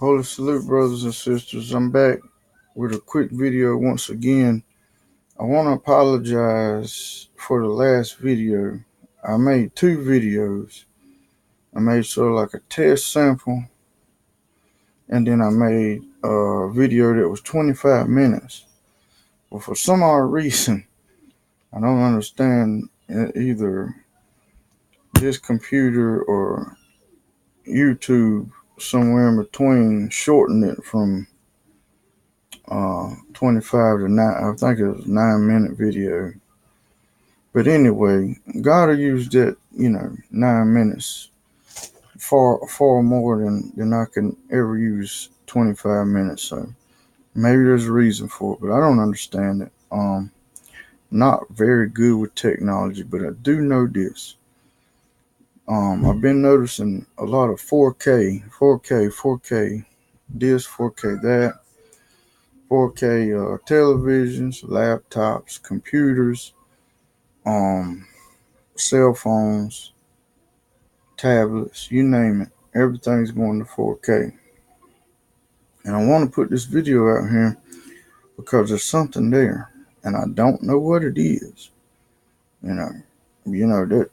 Holy salute, brothers and sisters. I'm back with a quick video once again. I want to apologize for the last video. I made two videos. I made sort of like a test sample, and then I made a video that was 25 minutes. But for some odd reason, I don't understand either this computer or YouTube somewhere in between shortened it from 25 to 9. I think it was a 9-minute video. But anyway, God will use that, 9 minutes far more than I can ever use 25 minutes. So maybe there's a reason for it, but I don't understand it. Not very good with technology, but I do know this. I've been noticing a lot of 4K, this, 4K that, 4K televisions, laptops, computers, cell phones, tablets, you name it. Everything's going to 4K. And I want to put this video out here because there's something there, and I don't know what it is. That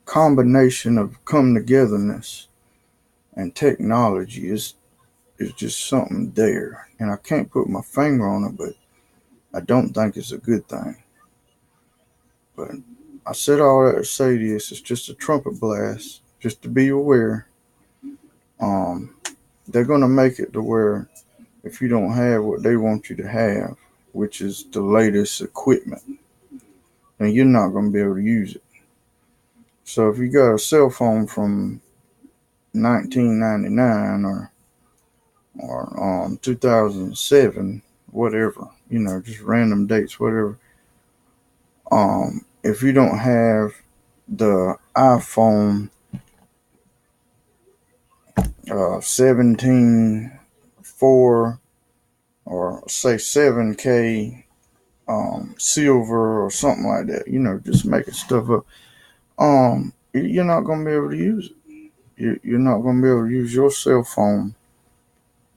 combination of come togetherness and technology is just something there, and I can't put my finger on it, but I don't think it's a good thing. But I said all that to say this: it's just a trumpet blast, just to be aware. They're gonna make it to where if you don't have what they want you to have, which is the latest equipment, then you're not gonna be able to use it. So if you got a cell phone from 1999 or 2007, whatever, just random dates, whatever. If you don't have the iPhone 17 4 or say 7K silver or something like that, just making stuff up, you're not gonna be able to use it. You're not gonna be able to use your cell phone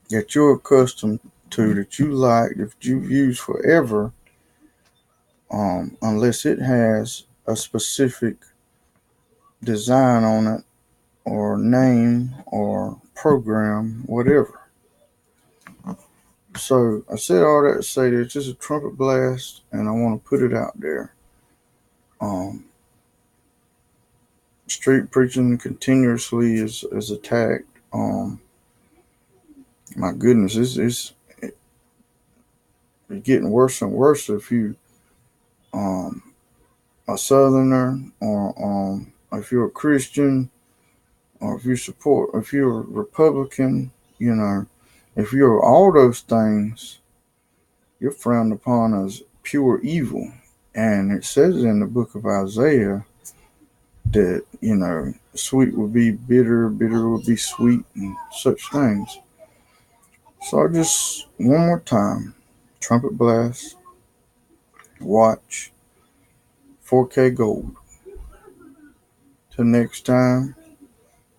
that you're accustomed to, that you like, that you've used forever, unless it has a specific design on it or name or program, whatever. So I said all that to say that it's just a trumpet blast, and I want to put it out there. Street preaching continuously is attacked. My goodness, it's getting worse and worse if you a Southerner, or if you're a Christian, or if you're a Republican, if you're all those things, you're frowned upon as pure evil. And it says in the book of Isaiah that, sweet will be bitter, bitter will be sweet, and such things. So I just, one more time, trumpet blast, watch, 4K gold. Till next time,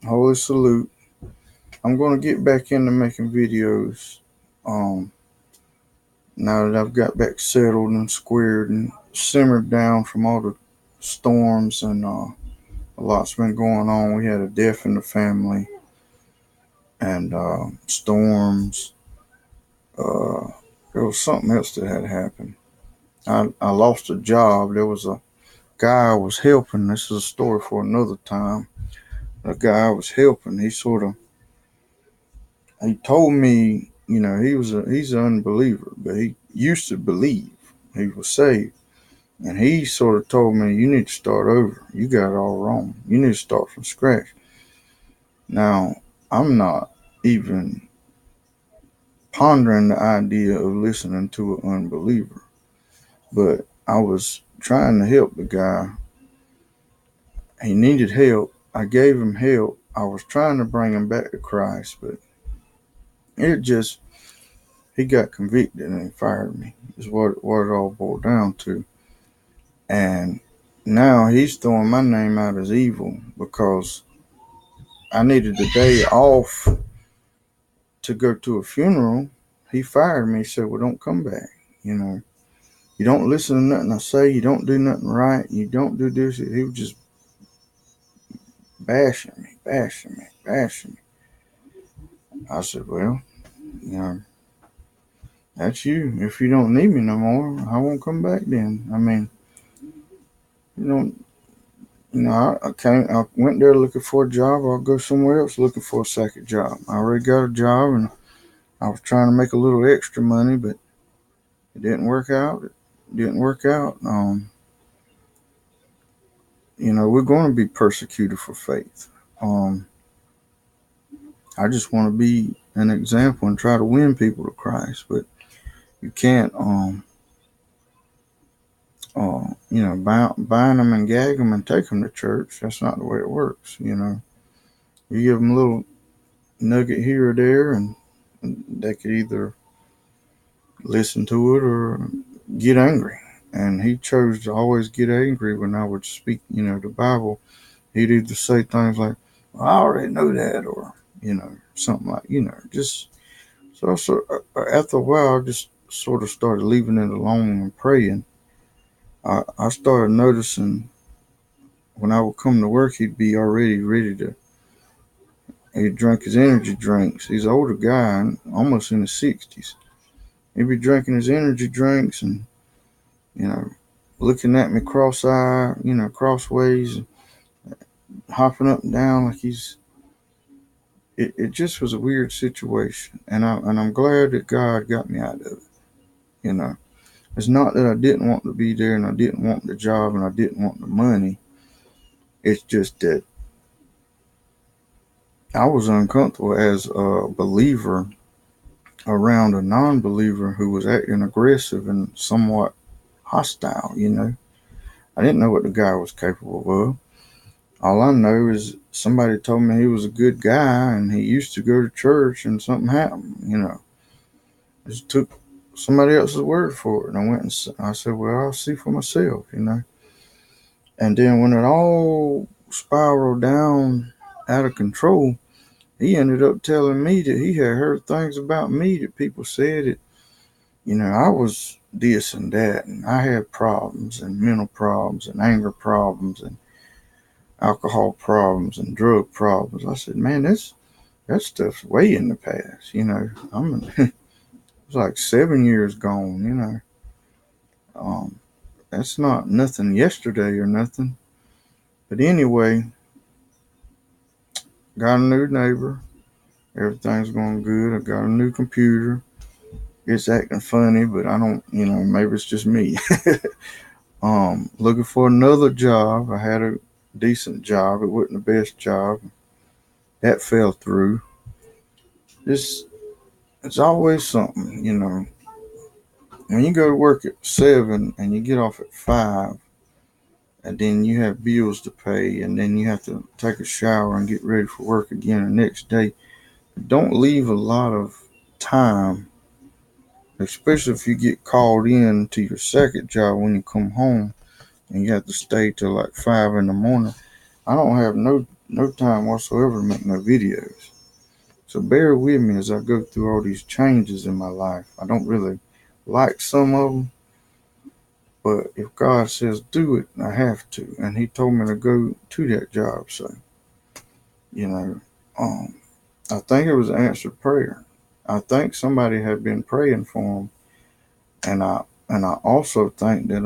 holy salute. I'm going to get back into making videos now that I've got back settled and squared and simmered down from all the storms, and a lot's been going on. We had a death in the family, and storms. There was something else that had happened. I lost a job. There was a guy I was helping. This is a story for another time. The guy I was helping, he told me, he's an unbeliever, but he used to believe. He was saved. And he sort of told me, you need to start over. You got it all wrong. You need to start from scratch. Now, I'm not even pondering the idea of listening to an unbeliever, but I was trying to help the guy. He needed help. I gave him help. I was trying to bring him back to Christ, but he got convicted and he fired me, is what it all boiled down to. And now he's throwing my name out as evil because I needed the day off to go to a funeral, he fired me. He said, well, don't come back. You don't listen to nothing I say. You don't do nothing right. You don't do this. He was just bashing me, bashing me, bashing me. I said, well, you know, that's you. If you don't need me no more, I won't come back then. I mean, you don't, I went there looking for a job. I'll go somewhere else looking for a second job. I already got a job and I was trying to make a little extra money, but it didn't work out. It didn't work out. We're going to be persecuted for faith. I just want to be an example and try to win people to Christ, but you can't, bind them and gag them and take them to church. That's not the way it works. You give them a little nugget here or there, and they could either listen to it or get angry. And he chose to always get angry when I would speak, the Bible. He'd either say things like, well, I already know that, or, something like, just so after a while, I just sort of started leaving it alone and praying. I started noticing when I would come to work, he'd be already ready to. He'd drink his energy drinks. He's an older guy, almost in his 60s. He'd be drinking his energy drinks and, looking at me cross-eyed, crossways, hopping up and down like it just was a weird situation. And I'm glad that God got me out of it. It's not that I didn't want to be there and I didn't want the job and I didn't want the money. It's just that I was uncomfortable as a believer around a non-believer who was acting aggressive and somewhat hostile. I didn't know what the guy was capable of. All I know is somebody told me he was a good guy and he used to go to church and something happened. I just took somebody else's word for it. And I went and I said, well, I'll see for myself. And then when it all spiraled down out of control, he ended up telling me that he had heard things about me that people said that, I was this and that, and I had problems and mental problems and anger problems and alcohol problems and drug problems. I said, man, that stuff's way in the past. It's like 7 years gone. That's not nothing yesterday or nothing. But anyway, got a new neighbor. Everything's going good. I got a new computer. It's acting funny, but I don't, maybe it's just me. Looking for another job. I had a decent job. It wasn't the best job. That fell through. It's always something, When you go to work at 7 and you get off at 5, and then you have bills to pay, and then you have to take a shower and get ready for work again the next day. Don't leave a lot of time, especially if you get called in to your second job when you come home and you have to stay till like 5 in the morning. I don't have no time whatsoever to make no videos. So bear with me as I go through all these changes in my life. I don't really like some of them, but if God says do it, I have to. And he told me to go to that job. So, I think it was an answered prayer. I think somebody had been praying for him. And I also think that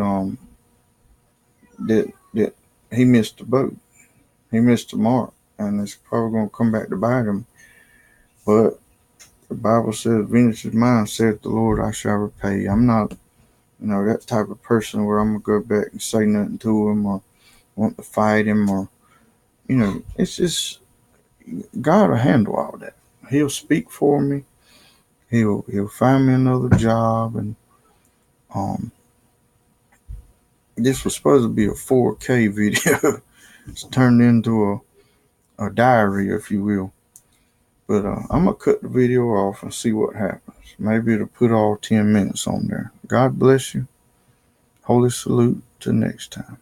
that he missed the boat. He missed the mark. And it's probably going to come back to bite him. But the Bible says, vengeance is mine, saith the Lord, I shall repay. I'm not, that type of person where I'm going to go back and say nothing to him or want to fight him or, it's just, God will handle all that. He'll speak for me. He'll find me another job. And this was supposed to be a 4K video. It's turned into a diary, if you will. But I'm going to cut the video off and see what happens. Maybe it'll put all 10 minutes on there. God bless you. Holy salute till next time.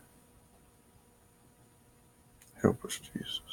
Help us, Jesus.